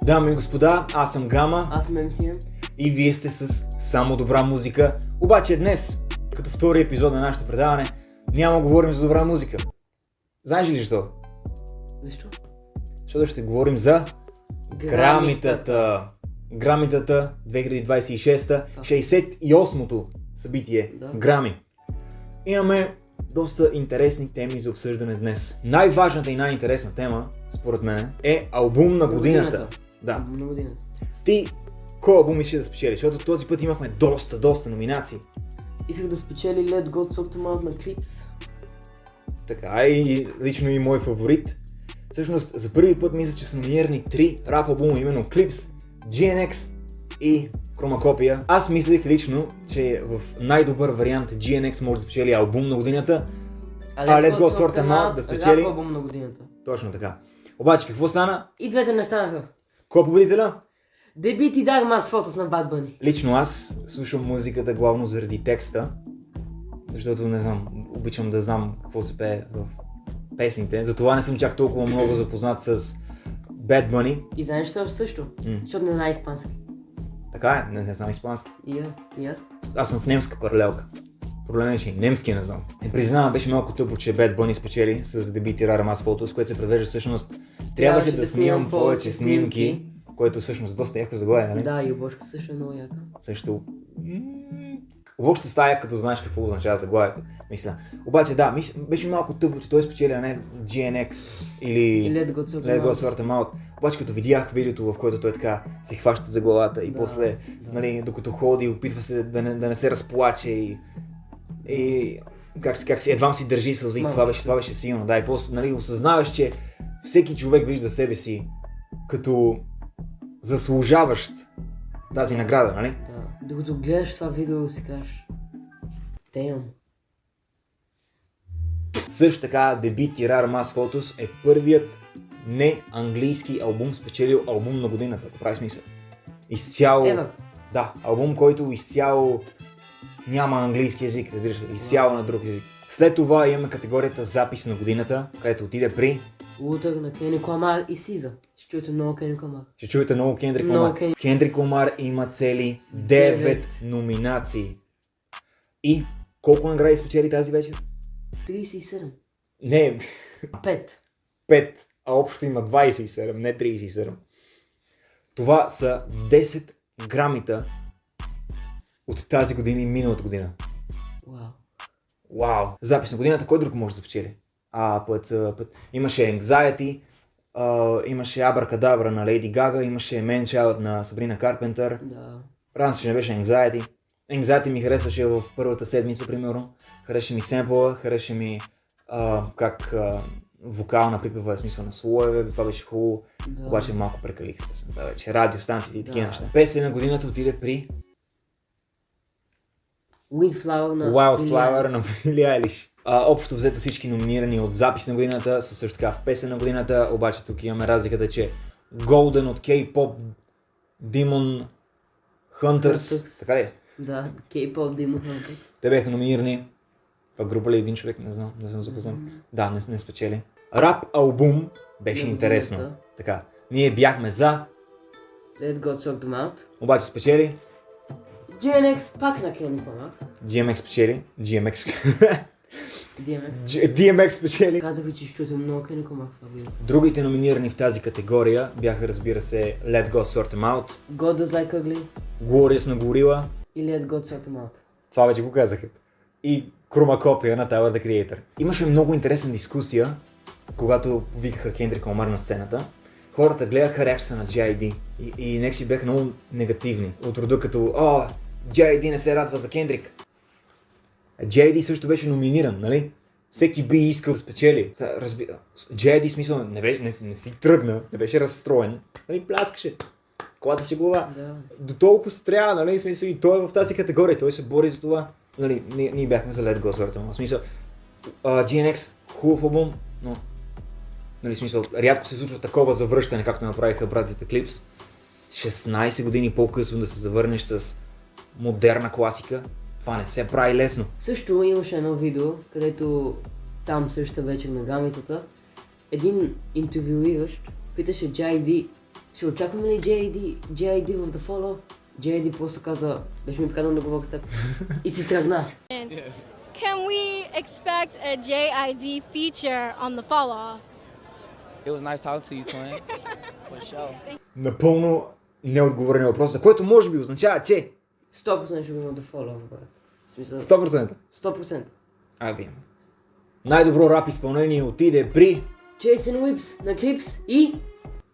Дами и господа, аз съм Гама Аз съм МСН. и вие сте с само добра музика. Обаче днес, като втори епизод на нашето предаване, няма да говорим за добра музика. Знаеш ли защо? Защо? Защото ще говорим за Грамитата. Грамитата 2026, 68-то събитие. Да. Грами. Имаме доста интересни теми за обсъждане днес. Най-важната и най-интересна тема, според мен, е албум на годината. Да. Албум на годината. Ти, кой албум искаш да спечелиш? Защото този път имахме доста номинации. Исках да спечели Let God Sort Them Out на Clips. Така и лично и мой фаворит. Всъщност за първи път мисля, че са номинирани 3 рап албума, именно Clips, GNX и Chromacopia. Аз мислех лично, че в най-добър вариант GNX може да спечели албум на годината, а Let Go Sort Them Out да спечели албум на годината. Точно така. Обаче какво стана? И двете не станаха. Кой е победителя? Дебит и Dark Mass Photos на Bad Bunny. Лично аз слушам музиката главно заради текста, защото не знам, обичам да знам какво се пее в песните, затова не съм чак толкова много запознат с Bad Bunny. И знаеш също? Защото не знае испански. Така е, не знам испански. И аз. Аз съм в немска паралелка. Проблемът е, че и немски не знам. И признавам, беше малко тъпо, че Bad Bunny спечели с дебит и Rara Mass Photos, което се превежда всъщност трябваше да снимам повече снимки, което всъщност доста яко заглавие, нали? Да, и обложка също е много яка. Също въобще стая, като знаеш какво означава заглавието, мисля. Обаче да, беше малко тъпо, че той спечели, а не GNX или Let Go Sort Them Out. Обаче като видях видеото, в което той така се хваща за главата и после, нали, докато ходи, опитва се да не се разплаче и как си, едвам си държи сълзи, това беше силно. Да, и после, нали, осъзнаваш, че всеки човек вижда себе си като заслужаващ тази награда, нали? Да. Докато гледаш това видео си кажеш Damn. Също така дебит и Rara Mass Photos е първият не английски албум, спечелил албум на годината, ако прави смисъл. Изцяло... Да, албум, който изцяло няма английски език, да виждаш, изцяло на друг език. След това имаме категорията запис на годината, където отиде при... Лутър на Кендрик Ламар и Сиза. Ще чуете много Кендрик Ламар. Ще чуете много Кендрик Ламар. Кендрик Ламар има цели 9 номинации. И колко награди спечели тази вечер? 37. Не, 5. 5, а общо има 27, не 37. Това са 10 грамита от тази година и миналата година. Вау! Запис на годината, кой друг може да спечели? Имаше Anxiety, имаше Abracadabra на Lady Gaga, имаше Man Child на Sabrina Carpenter. Да. Правилно се, че не беше Anxiety. Anxiety ми харесваше в първата седмица, примерно. Хареше ми семпла, хареше ми как вокална припева е смисъл на слоеве, това беше хубаво. Да. Обаче малко прекалих с песента вече. Радиостанциите и такива неща. Песен на годината отиде при Wildflower на Билли Айлиш. Общо взето всички номинирани от запис на годината са също така в песен на годината, обаче тук имаме разликата, че Golden от K-pop Demon Hunters, така ли? Да, K-pop Demon Hunters. Те бяха номинирани. Това група ли един човек? Не знам, не съм запознан. Да, не спечели. Рап албум беше интересно. Така, ние бяхме за Let God Sort Them Out. Обаче спечели GNX пак на Кендрик Ламар. DMX спечели. DMX. DMX спечели. Казах ви, че ще чуете много Кендрик Ламар в това видео. Другите номинирани в тази категория бяха, разбира се, Let Go Sort Them Out, God Does Like Ugly Glorious на Gorilla и Let God Sort Them Out. Това вече го казах. И Chromacopia на Tyler the Creator. Имаше много интересна дискусия, когато повикаха Кендрик Ламар на сцената. Хората гледаха реакцията на J.I.D. и нека си бяха много негативни. От рода като J.I.D. не се радва за Кендрик. J.I.D. също беше номиниран, нали? Всеки би искал да спечели. J.I.D. смисъл не си тръгна, не беше разстроен. Нали, пляскаше. Колата си глава. Да. До толкова се трябва, нали? Смисъл и той е в тази категория, той се бори за това. Нали, ние бяхме за Let Go Sort Them Out. В смисъл, GNX хубав албум, но нали, смисъл, рядко се случва такова завръщане, както направиха братите Clips. 16 години по-късно да се завърнеш с модерна класика, това не се прави лесно. Също имаше едно видео, където там същата вечер на гамитата, един интервюиращ питаше J.I.D. Ще очакваме ли JID в The Fall Off? JID просто каза, беше ми поканал да говоря с теб. И си тръгна. Can we expect a JID feature on the fall off? It was nice talking to you, twin. For sure. Напълно неотговорен въпрос, за което може би означава, че 100% ще го има The Fall Off, брат. В смисъл, 100%. 100%. Вие. Най-добро рап изпълнение отиде при Jason Whips на Clips и...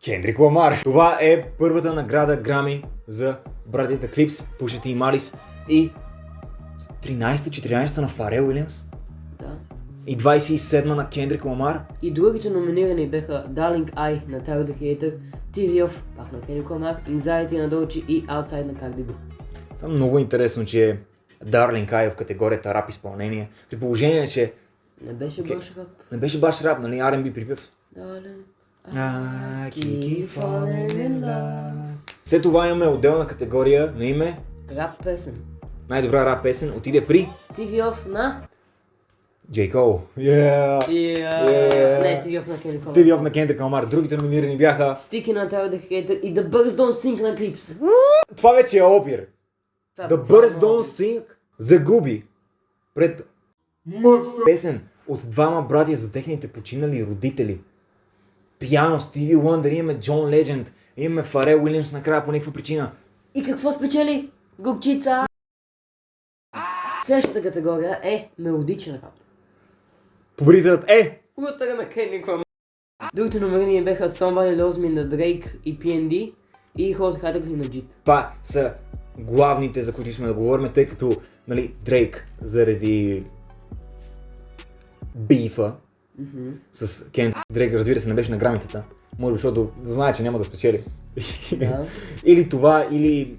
Кендрик Ламар. Това е първата награда Грами за братята Клипс, Pusha T и Malice и 13-14 на Фарел Уилямс Да. и 27 на Кендрик Ламар. И другите номинирани беха Darling I на Tyler the Creator, TV Off, пак на Kendrick Lamar, Anxiety на Dolce и Outside на Cardi B. Това е много интересно, че е Darling I в категорията рап изпълнение. При положение, че Не беше баш рап. не беше баш рап, нали, R&B припев. Darling, I keep falling in love. След това имаме отделна категория на име рап песен. най-добра рап песен отиде при TV Off на... J. Cole. Yeah. Не, TV Off на Kendrick Lamar. TV Off на Кендрик Ламар. Другите номинирани бяха... Sticky на Tyler the Creator и The Birds Don't Sing на Clips. Това вече е опир. Това е The буквално Birds Don't опит. Sing загуби пред песен от двама братя за техните починали родители. Пиано, Стиви Уъндър, имаме Джон Ледженд, имаме Фарел Уилямс накрая по някаква причина. И какво спечели? Губчица! Следващата категория е мелодичен рап. Победителят е Утъра на Kendrick Lamar. Другите номерини беха Somebody Loves Me на Drake и PND и Hot Hatters и на Jit. Това са главните, за които сме да говорим, тъй като, нали, Дрейк заради бифа с Кент. Дрейк, разбира се, не беше на грамитата. Може би, защото знае, че няма да спечели. Да. Или това, или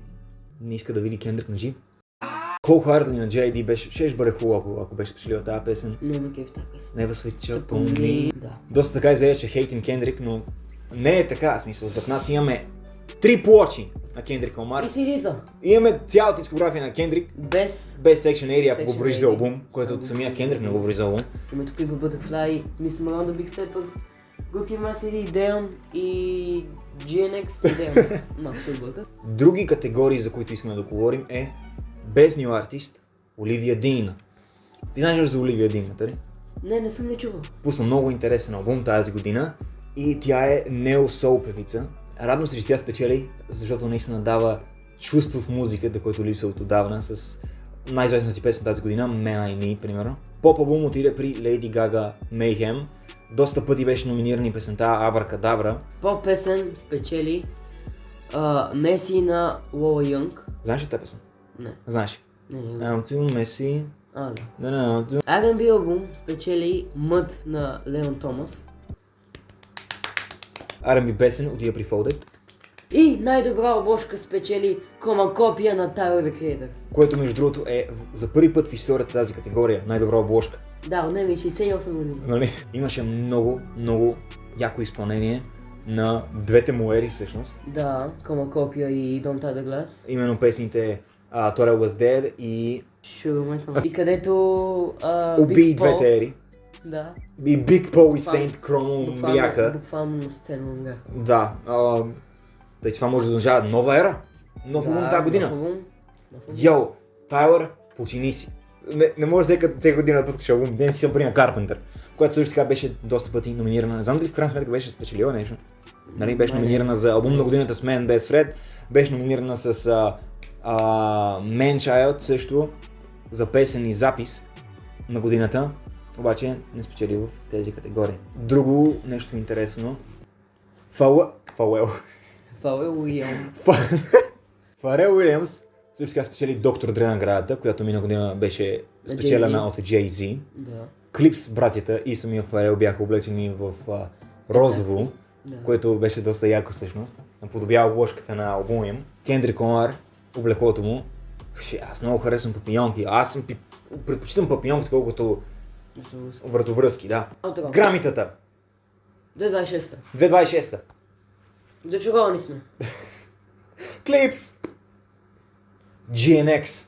не иска да види Кендрик на жив. Wholeheartedly на J.D. беше, ще бъде хубаво, ако беше спечелила тази песен. Не ме кеф тази песен. Never switch up on me. Да. Доста така изглежда, че хейтим Кендрик, но не е така, в смисъл, зад нас имаме 3 плочи на Кендрик Ламар. И CD-та. Имаме цялата дискография на Кендрик, Без без Section 80, ако го Section броиш за 80. албум, което от самия Кендрик не го броиш за албум. името Pimp a Butterfly, Miss Miranda Big Steppers, Cookie My CD, Damn и GNX Damn. Малко се отбърках. Други категории, за които искаме да говорим е без New Artist, Оливия Дин. Ти знаеш ли за Оливия Дин, нали? Не съм не чувал. Пусна много интересен албум тази година и тя е нео-соул певица. Радвам се, че тя спечели, защото наистина дава чувство в музиката, което липсва от отдавна с най-известната ти песен тази година, Man I Need, примерно. Поп албум отиде при Lady Gaga Mayhem. Доста пъти беше номинирана и песента Abracadabra. Поп песен спечели Меси на Лола Йонг. Знаеш ли тази песен? Не. Знаеш. Не. I'm too messy. Да. R&B албум спечели Мъд на Леон Томас. R&B песен отиде при Folded, И най-добра обложка спечели Комакопия на Tyler the Creator. което между другото е за първи път в историята тази категория най-добра обложка. Да, отнеми 68 години. Нали? Имаше много яко изпълнение на двете му ери всъщност. Да, Комакопия и Don't Tie the Glass. Именно песните Thought I Was Dead и Sugar Metal. И където Уби Big Paul- двете ери. Да. И Big Paul и Буквално- Saint Chromo бяха. Буквално на сцена бяха. Да. Тъй че това може да означава нова ера. Нов албум тази година. Нов албум. Йоу, Тайлър, почини си. Не може всека година да пускаш албум. Ден си съм при на Карпентър, която също така беше доста пъти номинирана. Не знам дали в крайна сметка беше спечелила нещо. Нали, беше номинирана за албум на годината с Man Best Fred, беше номинирана с Man Child също за песен и запис на годината, обаче не спечели в тези категории. Друго нещо интересно. Фауел Уилям. Фарел Уилямс също така спечели Доктор Дре наградата, която миналата година беше спечелена Jay-Z. от Jay-Z. Да. Клипс братята и самия Фарел бяха облечени в розово, Да. което беше доста яко всъщност. Наподобява обложката на албума им. Кендрик Ламар, облеклото му. Аз много харесвам папионки. Предпочитам папионки, колкото вратовръзки, да. Аутро. Грамитата. 2026. 2026. Зачаровани сме. Клипс. GNX.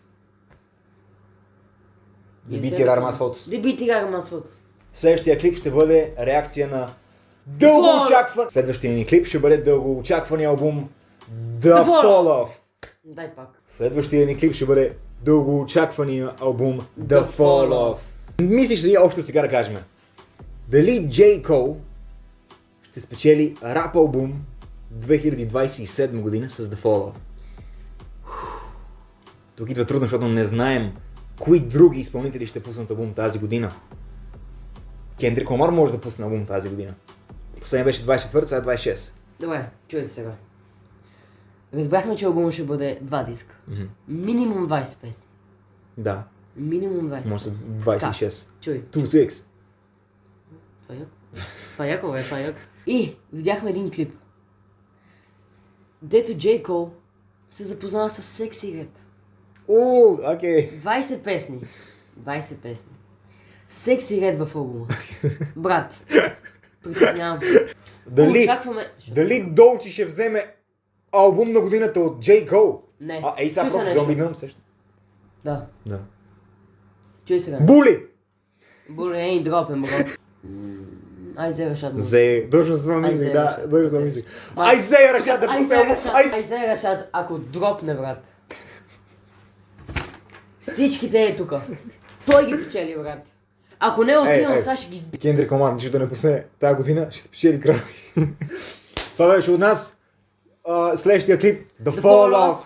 Дебити Рармас Фотос. Дебити Рармас Фотос. Следващия клип ще бъде реакция на Дългоочакван. Следващия ни клип ще бъде дългоочаквания албум The Fall Off. Дай пак. Следващия ни клип ще бъде дългоочаквания албум The Fall Off. Мислиш ли общо сега да кажем? Дали J. Cole ще спечели рап албум 2027 година с The Fall Off? Тук идва трудно, защото не знаем кои други изпълнители ще пуснат албум тази година. Кендрик Ламар може да пусне албум тази година. Последния беше 24, сега 26. Добре, чуйте сега. Разбрахме, че албумът ще бъде 2 диска. Минимум 20 песни. Да, Минимум 20 може да песни. 26. Чуй. 26. Това е яко. Това е яко, бе, това е яко. И видяхме един клип. Дето J. Cole се запознава с Sexy Red. Окей. 20 песни. 20 песни. Sexy Red в албума. Брат. Притеснявам се. Дали, Очакваме... дали Долчи ще вземе албум на годината от J. Cole? Не. Ей сега Чуй се просто нещо. Зомби Милм също. Да. Да. Чуй сега. Були! Були ain't dropping, bro. Айзея Рашад. Дължно съм мислих, Айзея да, Рашад. дължно съм мислих. Айзея Рашад да пусне албум! Айзея Рашад, ако дропне, брат. Всичките е тука. Той ги печели, брат. Ако не отивам, сега ще ги сби. Кендрик Ламар, нищо да не пусне тази година, ще спечели край. Това беше от нас. Следващия клип The Fall Off.